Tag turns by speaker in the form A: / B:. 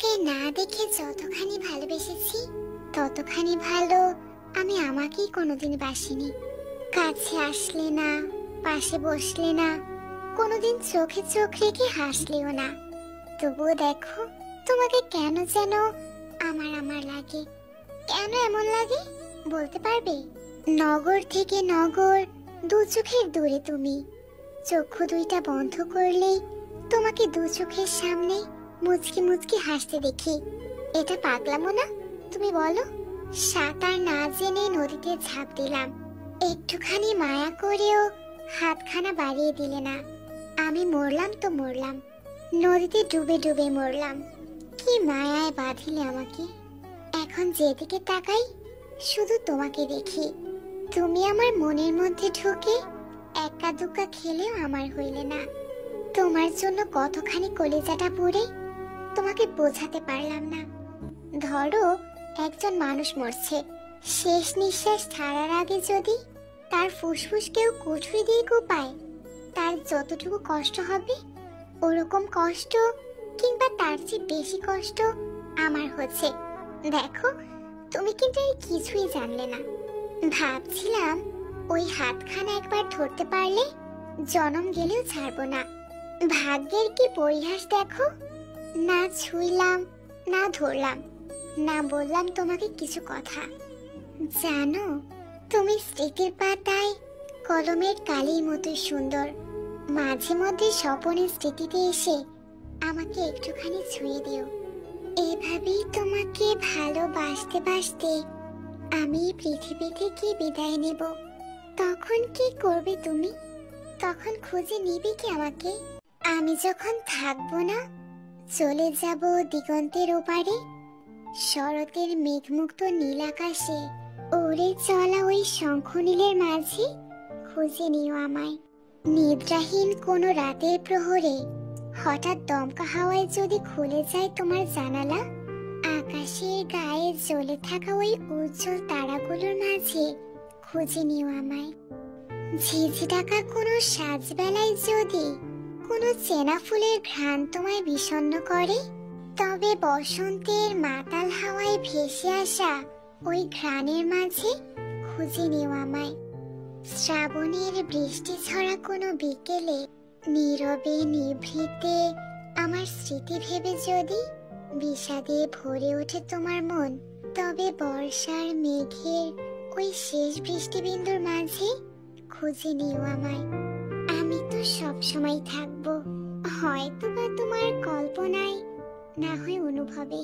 A: তোমাকে না দেখে যতখানি ভালোবেসেছি ততখানি ভালো আমি আমাকেই কোনোদিন বাসিনি। কাছে আসলে না, পাশে বসলে না, কোনোদিন চোখে চোখ রেখে হাসলেও না। তবুও দেখো তোমাকে কেন যেন আমার আমার লাগে। কেন এমন লাগে বলতে পারবে? নগর থেকে নগর, দু চোখের দূরে তুমি। চক্ষু দুইটা বন্ধ করলেই তোমাকে দু চোখের সামনে মুচকি মুচকি হাসতে দেখি। এটা পাগলামো না? তুমি বলো। সাঁতার না জেনে নদীতে ঝাঁপ দিলাম, একটুখানি মায়া করেও হাতখানা বাড়িয়ে দিলে না। আমি মরলাম তো মরলাম, নদীতে ডুবে ডুবে মরলাম। কি মায়ায় বাঁধিলে আমাকে। এখন যেদিকে তাকাই শুধু তোমাকে দেখি। তুমি আমার মনের মধ্যে ঢুকে একা দুক্কা খেলেও আমার হইলে না। তোমার জন্য কতখানি কলিজাটা পুড়ে তোমাকে বোঝাতে পারলাম না। ধরো একজন মানুষ মরছে, শেষ নিঃশ্বাস ছাড়ার আগে যদি তার ফুসফুস কেউ কুঠুরি দিয়ে কোপায়, তার যতটুকু কষ্ট হবে ওরকম কষ্ট কিংবা তার চেয়ে বেশি কষ্ট আমার হচ্ছে। দেখো তুমি কিন্তু এই কিছুই জানলে না। ভাবছিলাম ওই হাতখানা একবার ধরতে পারলে জনম গেলেও ছাড়বো না। ভাগ্যের কি পরিহাস দেখো, না ছুঁইলাম, না ধরলাম, না বললাম তোমাকে কিছু কথা। জানো তুমি স্মৃতির পাতায় কলমের কালির মতোই সুন্দর। মাঝে মধ্যে স্বপনের স্মৃতিতে এসে আমাকে একটুখানি ছুঁয়ে দিও। এভাবেই তোমাকে ভালোবাসতে বাসতে আমি পৃথিবী থেকে বিদায় নেব। তখন কি করবে তুমি? তখন খুঁজে নিবে কি আমাকে? আমি যখন থাকবো না, চলে যাব দিগন্তের ওপারে, শরতের মেঘমুক্ত নীল আকাশে ওরে চলা ওই শঙ্খনীলের মাঝে খুঁজে নিও আমায়। নিদ্রাহীন কোনো রাতের প্রহরে হঠাৎ দমকা হাওয়ায় যদি খুলে যায় তোমার জানালা, আকাশের গায়ে জ্বলে থাকা ওই উজ্জ্বল তারাগুলোর মাঝে খুঁজে নিও আমায়। ঝিঝি ডাকা কোনো সাজবেলায় যদি কোনো চেনা ফুলের ঘ্রাণ তোমায় বিষণ্ণ করে, তবে বসন্তের মাতাল হাওয়ায় ভেসে আসা ওই ঘ্রাণের মাঝে খুঁজে নিও আমায়। শ্রাবণের বৃষ্টি ছড়া কোনো বিকেলে নীরবে নিভৃতে আমার স্মৃতি ভেবে যদি বিষাদে ভরে ওঠে তোমার মন, তবে বর্ষার মেঘের ওই শেষ বৃষ্টিবিন্দুর মাঝে খুঁজে নিও আমায়। আমি তো সব সময় থাকবো, হয়তো বা তোমার কল্পনায়, না হয় অনুভবে।